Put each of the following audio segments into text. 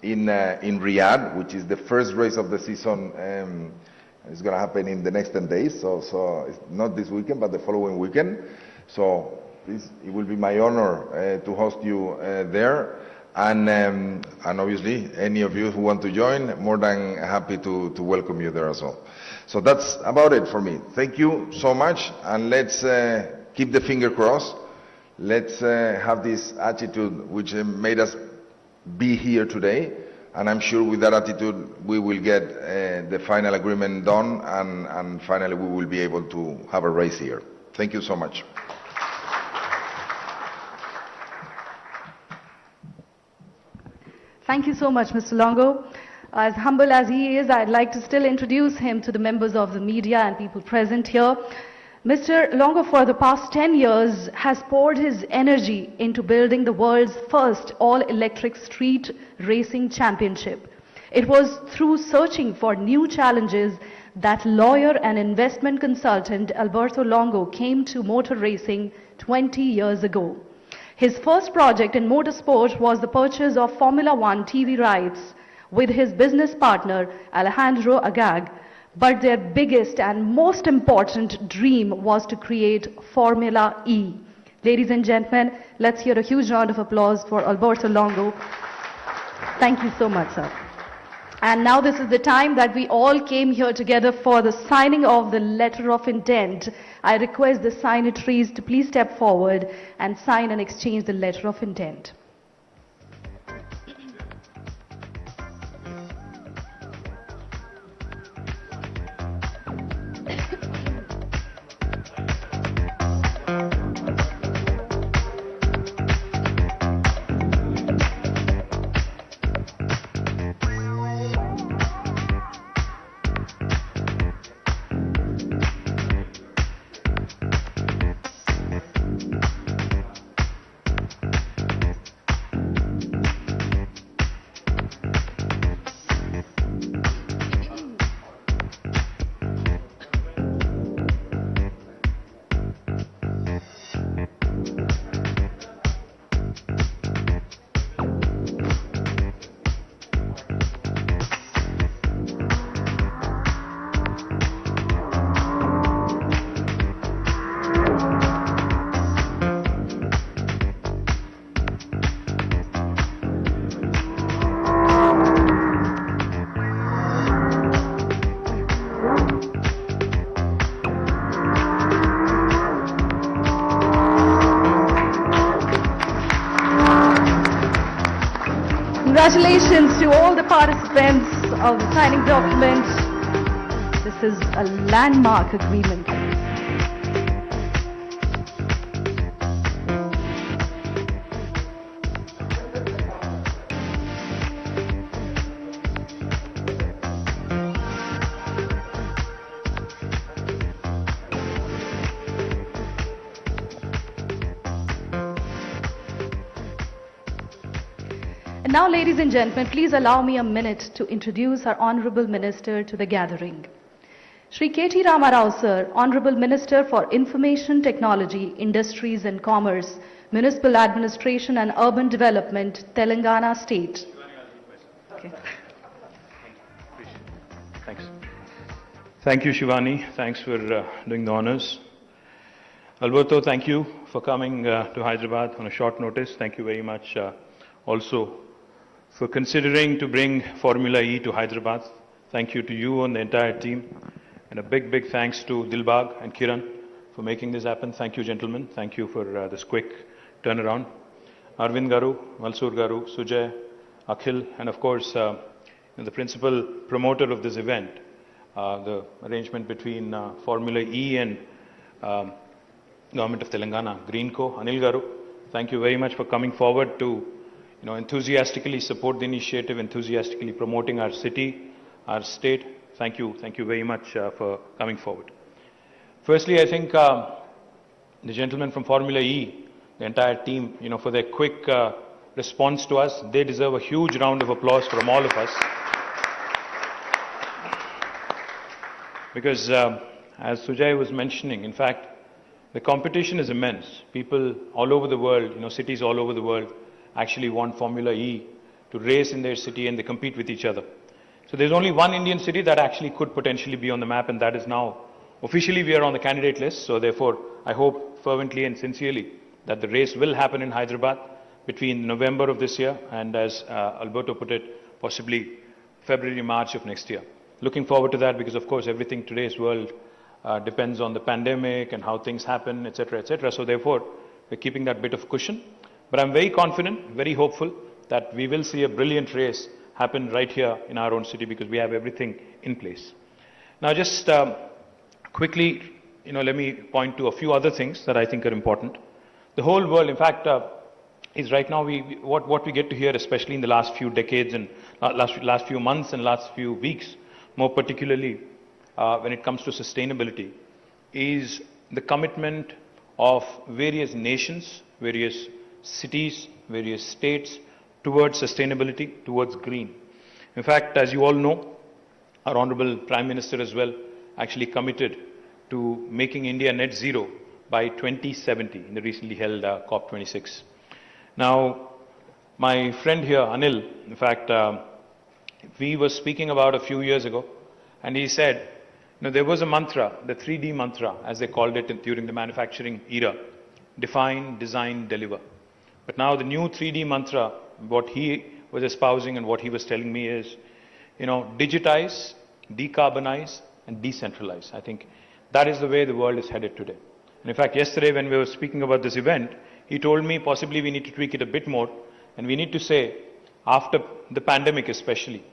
in Riyadh, which is the first race of the season. It's going to happen in the next 10 days, so it's not this weekend, but the following weekend. So it will be my honor to host you there. And obviously, any of you who want to join, more than happy to welcome you there as well. So that's about it for me. Thank you so much, and let's keep the finger crossed. Let's have this attitude which made us be here today. And I'm sure with that attitude, we will get the final agreement done, and finally we will be able to have a race here. Thank you so much. Thank you so much, Mr. Longo. As humble as he is, I'd like to still introduce him to the members of the media and people present here. Mr. Longo, for the past 10 years, has poured his energy into building the world's first all-electric street racing championship. It was through searching for new challenges that lawyer and investment consultant Alberto Longo came to motor racing 20 years ago. His first project in motorsport was the purchase of Formula One TV rights with his business partner Alejandro Agag. But their biggest and most important dream was to create Formula E. Ladies and gentlemen, let's hear a huge round of applause for Alberto Longo. Thank you so much, sir. And now this is the time that we all came here together for the signing of the letter of intent. I request the signatories to please step forward and sign and exchange the letter of intent. Congratulations to all the participants of the signing document. This is a landmark agreement. And now, ladies and gentlemen, please allow me a minute to introduce our Honorable Minister to the gathering. Shri K.T. Rama Rao sir, Honorable Minister for Information Technology, Industries and Commerce, Municipal Administration and Urban Development, Telangana State. Okay. Thanks. Thank you, Shivani. Thanks for doing the honors. Alberto, thank you for coming to Hyderabad on a short notice. Thank you very much also for considering to bring Formula E to Hyderabad. Thank you to you and the entire team. And a big, big thanks to Dilbag and Kiran for making this happen. Thank you, gentlemen. Thank you for this quick turnaround. Arvind Garu, Malsoor Garu, Sujay, Akhil, and of course, the principal promoter of this event, the arrangement between Formula E and Government of Telangana, GreenKo, Anil Garu. Thank you very much for coming forward to enthusiastically support the initiative, enthusiastically promoting our city, our state. Thank you very much for coming forward. Firstly, I think the gentlemen from Formula E, the entire team, for their quick response to us, they deserve a huge round of applause from all of us. Because as Sujay was mentioning, in fact, the competition is immense. People all over the world, cities all over the world, actually want Formula E to race in their city and they compete with each other. So there's only one Indian city that actually could potentially be on the map, and that is now officially we are on the candidate list. So therefore, I hope fervently and sincerely that the race will happen in Hyderabad between November of this year and, as Alberto put it, possibly February, March of next year. Looking forward to that because, of course, everything today's world depends on the pandemic and how things happen, etc., etc. So therefore, we're keeping that bit of cushion. But I'm very confident, very hopeful that we will see a brilliant race happen right here in our own city because we have everything in place. Now, just quickly, let me point to a few other things that I think are important. The whole world, in fact, is right now, what we get to hear, especially in the last few decades and last few months and last few weeks, more particularly when it comes to sustainability, is the commitment of various nations, various cities, various states towards sustainability, towards green. In fact, as you all know, our Honorable Prime Minister as well actually committed to making India net zero by 2070 in the recently held COP26. Now, my friend here, Anil, in fact, we were speaking about a few years ago, and he said, there was a mantra, the 3D mantra, as they called it during the manufacturing era: define, design, deliver. But now the new 3D mantra, what he was espousing and what he was telling me is, digitize, decarbonize, and decentralize. I think that is the way the world is headed today. And in fact, yesterday when we were speaking about this event, he told me possibly we need to tweak it a bit more, and we need to say, after the pandemic especially,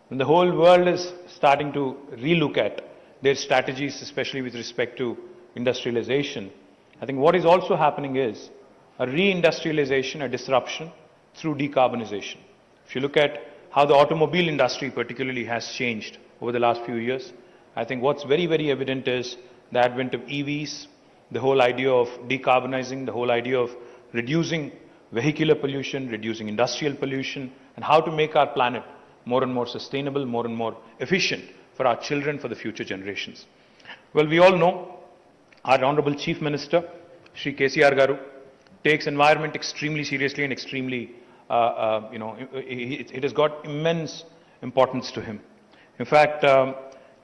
when the whole world is starting to relook at their strategies, especially with respect to industrialization, I think what is also happening is a reindustrialization, a disruption through decarbonization. If you look at how the automobile industry particularly has changed over the last few years, I think what's very, very evident is the advent of EVs, the whole idea of decarbonizing, the whole idea of reducing vehicular pollution, reducing industrial pollution, and how to make our planet more and more sustainable, more and more efficient for our children, for the future generations. Well, we all know our Honorable Chief Minister, Shri KCR Garu, takes environment extremely seriously and extremely, it has got immense importance to him. In fact,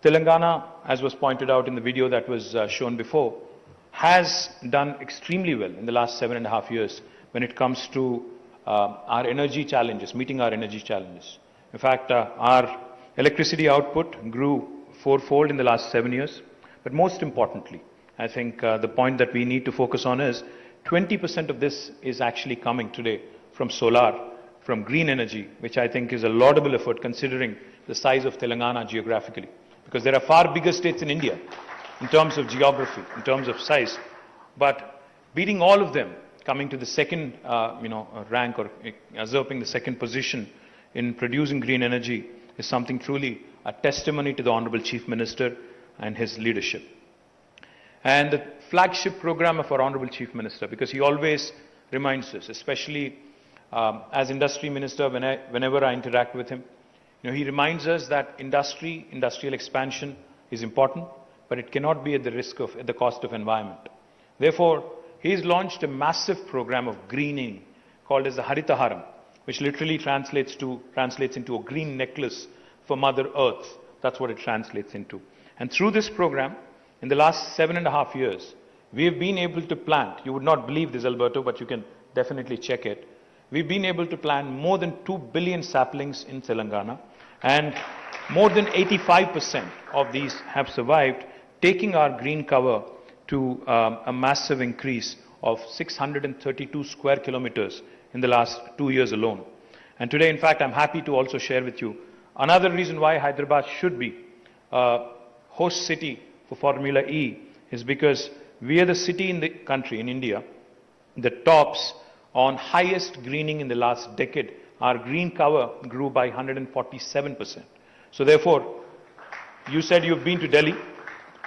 Telangana, as was pointed out in the video that was shown before, has done extremely well in the last 7.5 years when it comes to our energy challenges, meeting our energy challenges. In fact, our electricity output grew 4-fold in the last 7 years. But most importantly, I think the point that we need to focus on is 20% of this is actually coming today from solar, from green energy, which I think is a laudable effort considering the size of Telangana geographically. Because there are far bigger states in India in terms of geography, in terms of size. But beating all of them, coming to the second rank or usurping the second position in producing green energy is something truly a testimony to the Honorable Chief Minister and his leadership. And the flagship program of our Honorable Chief Minister, because he always reminds us, especially as Industry Minister, whenever I interact with him, he reminds us that industrial expansion is important, but it cannot be at the cost of environment. Therefore, he's launched a massive program of greening called as the Haritaharam, which literally translates into a green necklace for Mother Earth. That's what it translates into. And through this program, in the last 7.5 years, we have been able to plant, you would not believe this, Alberto, but you can definitely check it. We've been able to plant more than 2 billion saplings in Telangana, and more than 85% of these have survived, taking our green cover to a massive increase of 632 square kilometers in the last 2 years alone. And today, in fact, I'm happy to also share with you another reason why Hyderabad should be a host city for Formula E is because we are the city in the country, in India, that tops on highest greening in the last decade. Our green cover grew by 147%. So therefore, you said you've been to Delhi.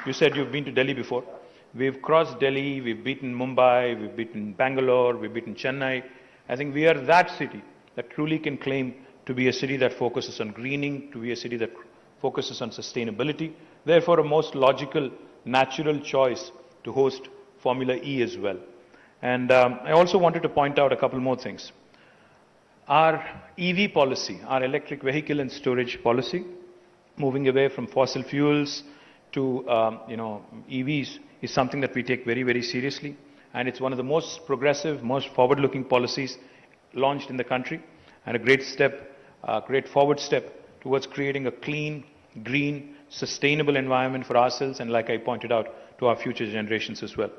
You said you've been to Delhi before. We've crossed Delhi, we've beaten Mumbai, we've beaten Bangalore, we've beaten Chennai. I think we are that city that truly can claim to be a city that focuses on greening, to be a city that focuses on sustainability. Therefore, a most logical, natural choice to host Formula E as well. And I also wanted to point out a couple more things. our EV policy, our electric vehicle and storage policy, moving away from fossil fuels to EVs, is something that we take very, very seriously. And it's one of the most progressive, most forward-looking policies launched in the country, and a great step, great forward step towards creating a clean, green, sustainable environment for ourselves and, like I pointed out, to our future generations as well.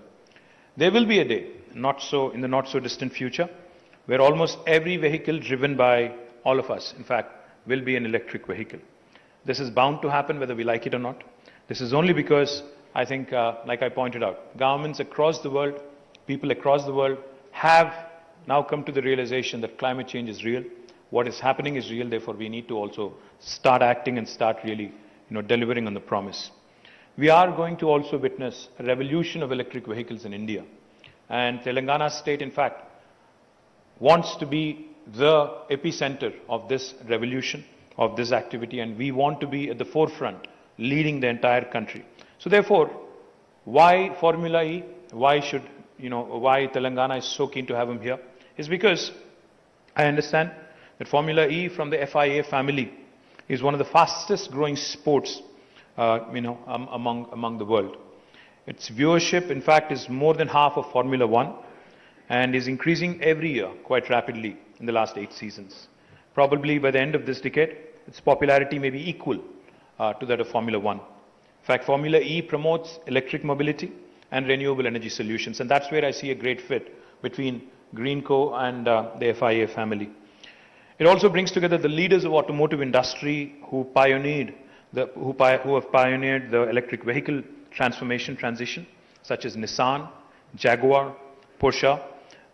There will be a day, in the not so distant future, where almost every vehicle driven by all of us, in fact, will be an electric vehicle. This is bound to happen whether we like it or not. This is only because I think, like I pointed out, governments across the world, people across the world have now come to the realization that climate change is real. What is happening is real, therefore we need to also start acting and start really delivering on the promise. We are going to also witness a revolution of electric vehicles in India. And Telangana state, in fact, wants to be the epicenter of this revolution, of this activity, and we want to be at the forefront, leading the entire country. So therefore, why Formula E? Why Telangana is so keen to have him here? Is because I understand that Formula E from the FIA family is one of the fastest growing sports among the world. Its viewership, in fact, is more than half of Formula One and is increasing every year quite rapidly in the last 8 seasons. Probably by the end of this decade, its popularity may be equal to that of Formula One. In fact, Formula E promotes electric mobility and renewable energy solutions, and that's where I see a great fit between GreenKo and the FIA family. It also brings together the leaders of automotive industry who have pioneered the electric vehicle transition, such as Nissan, Jaguar, Porsche,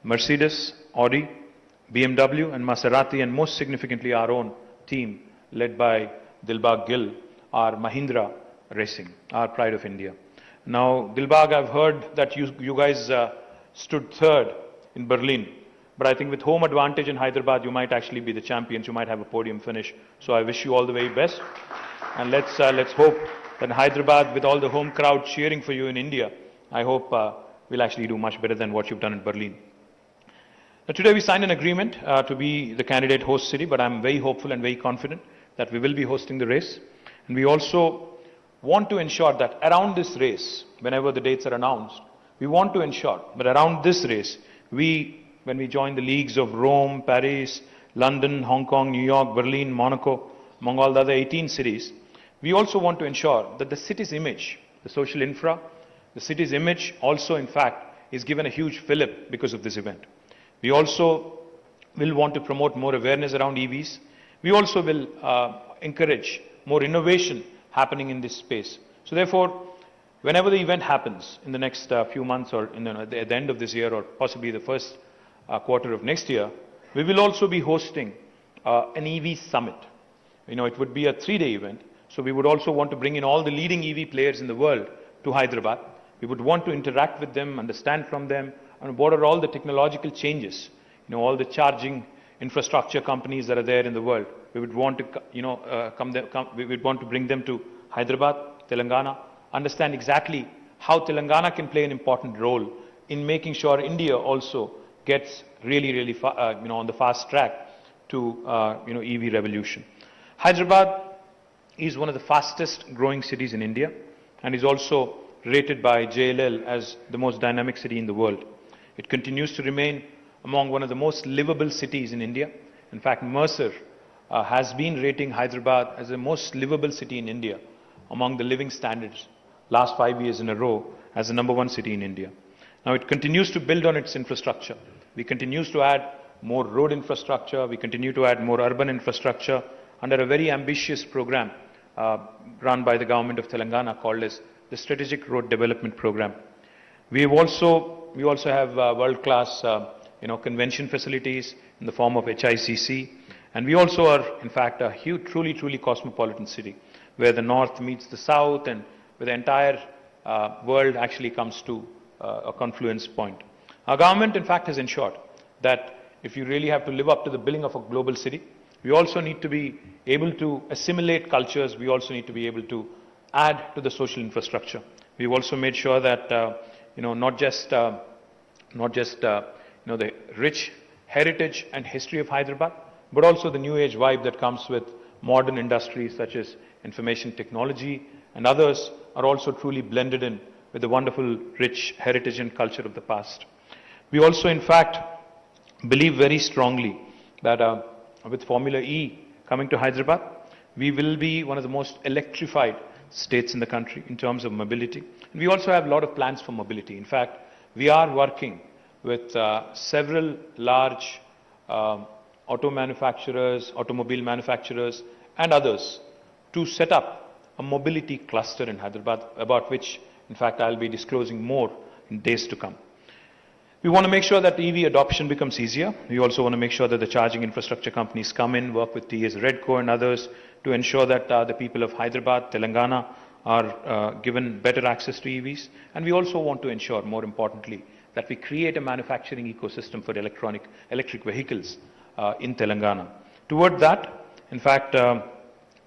Mercedes, Audi, BMW and Maserati, and most significantly our own team led by Dilbagh Gill, our Mahindra Racing, our pride of India. Now, Dilbagh, I've heard that you guys stood third in Berlin. But I think with home advantage in Hyderabad, you might actually be the champions. You might have a podium finish. So I wish you all the very best. And let's hope that in Hyderabad, with all the home crowd cheering for you in India, I hope we'll actually do much better than what you've done in Berlin. Now, today we signed an agreement to be the candidate host city, but I'm very hopeful and very confident that we will be hosting the race. And we also want to ensure that around this race, whenever the dates are announced, we want to ensure that around this race, when we join the leagues of Rome, Paris, London, Hong Kong, New York, Berlin, Monaco, among all the other 18 cities, we also want to ensure that the city's image, the social infra, the city's image also, in fact, is given a huge fillip because of this event. We also will want to promote more awareness around EVs. We also will encourage more innovation happening in this space. So therefore, whenever the event happens in the next few months or at the end of this year or possibly the first quarter of next year, we will also be hosting an EV summit. It would be a 3-day event. So we would also want to bring in all the leading EV players in the world to Hyderabad. We would want to interact with them, understand from them, and what are all the technological changes, all the charging infrastructure companies that are there in the world. We would want to, we would want to bring them to Hyderabad, Telangana, understand exactly how Telangana can play an important role in making sure India also gets really, on the fast track to, EV revolution. Hyderabad is one of the fastest growing cities in India and is also rated by JLL as the most dynamic city in the world. It continues to remain among one of the most livable cities in India. In fact, Mercer has been rating Hyderabad as the most livable city in India among the living standards last 5 years in a row as the #1 city in India. Now it continues to build on its infrastructure. We continue to add more road infrastructure. We continue to add more urban infrastructure under a very ambitious program run by the government of Telangana called as the Strategic Road Development Program. We also have world-class convention facilities in the form of HICC, and we also are in fact a huge, truly cosmopolitan city where the north meets the south and where the entire world actually comes to a confluence point. Our government in fact has ensured that if you really have to live up to the billing of a global city, we also need to be able to assimilate cultures. We also need to be able to add to the social infrastructure. We've also made sure that not just the rich heritage and history of Hyderabad, but also the new age vibe that comes with modern industries such as information technology and others are also truly blended in with the wonderful, rich heritage and culture of the past. We also, in fact, believe very strongly that with Formula-E coming to Hyderabad, we will be one of the most electrified states in the country in terms of mobility. And we also have a lot of plans for mobility. In fact, we are working with several large automobile manufacturers and others to set up a mobility cluster in Hyderabad, about which, in fact, I'll be disclosing more in days to come. We want to make sure that EV adoption becomes easier. We also want to make sure that the charging infrastructure companies come in, work with TAs GreenKo and others to ensure that the people of Hyderabad, Telangana are given better access to EVs. And we also want to ensure, more importantly, that we create a manufacturing ecosystem for electric vehicles in Telangana. Toward that, in fact,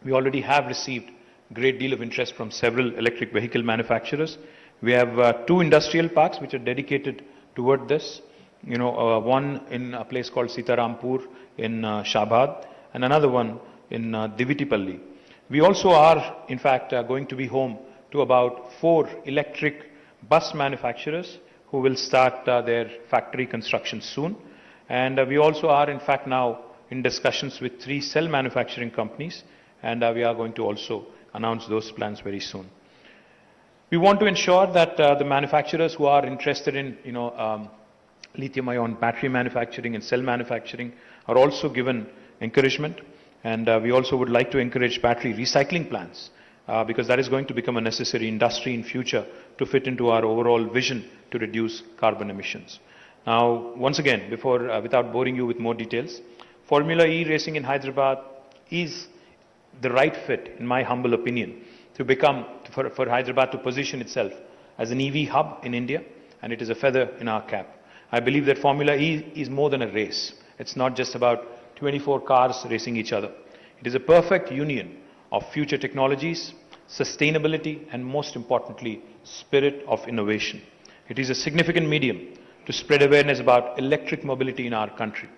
we already have received a great deal of interest from several electric vehicle manufacturers. We have 2 industrial parks which are dedicated toward this. One in a place called Sitarampur in Shabad and another one in Divitipalli. We also are, in fact, going to be home to about 4 electric bus manufacturers who will start their factory construction soon. And we also are, in fact, now in discussions with 3 cell manufacturing companies, and we are going to also announce those plans very soon. We want to ensure that the manufacturers who are interested in, lithium-ion battery manufacturing and cell manufacturing are also given encouragement. And we also would like to encourage battery recycling plants because that is going to become a necessary industry in future to fit into our overall vision to reduce carbon emissions. Now, once again, without boring you with more details, Formula-E racing in Hyderabad is the right fit, in my humble opinion, to become, for Hyderabad to position itself as an EV hub in India, and it is a feather in our cap. I believe that Formula-E is more than a race. It's not just about 24 cars racing each other. It is a perfect union of future technologies, sustainability, and most importantly, spirit of innovation. It is a significant medium to spread awareness about electric mobility in our country.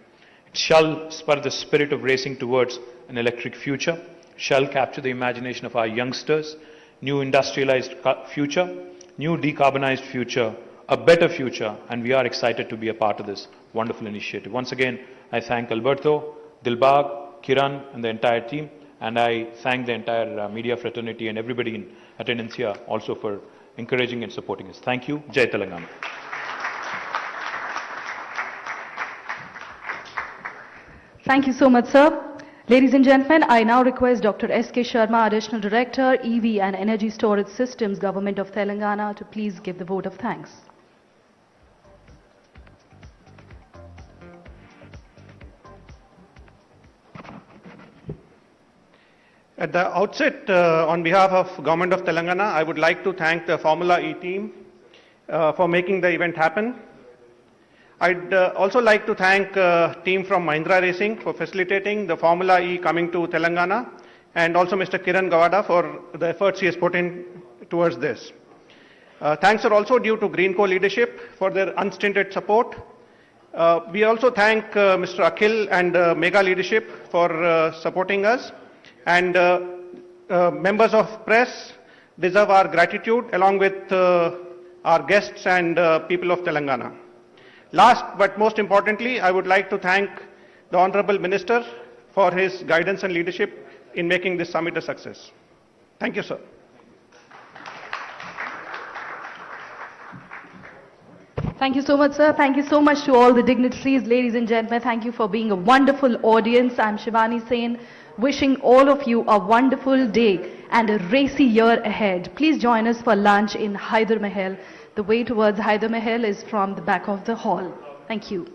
It shall spur the spirit of racing towards an electric future, shall capture the imagination of our youngsters, new industrialized future, new decarbonized future, a better future, and we are excited to be a part of this wonderful initiative. Once again, I thank Alberto, Dilbag, Kiran, and the entire team, and I thank the entire media fraternity and everybody in attendance here also for encouraging and supporting us. Thank you. Jai Telangana. Thank you so much, sir. Ladies and gentlemen, I now request Dr. S.K. Sharma, Additional Director, EV and Energy Storage Systems, Government of Telangana, to please give the vote of thanks. At the outset, on behalf of Government of Telangana, I would like to thank the Formula-E team for making the event happen. I'd also like to thank team from Mahindra Racing for facilitating the Formula-E coming to Telangana, and also Mr. Kiran Gawada for the efforts he has put in towards this. Thanks are also due to GreenKo leadership for their unstinted support. We also thank Mr. Akhil and Mega leadership for supporting us, and members of press deserve our gratitude along with our guests and people of Telangana. Last but most importantly, I would like to thank the Honorable Minister for his guidance and leadership in making this summit a success. Thank you, sir. Thank you so much, sir. Thank you so much to all the dignitaries, ladies and gentlemen. Thank you for being a wonderful audience. I'm Shivani Sen, wishing all of you a wonderful day and a racy year ahead. Please join us for lunch in Hyder Mahal. The way towards Hyder Mahal is from the back of the hall. Thank you.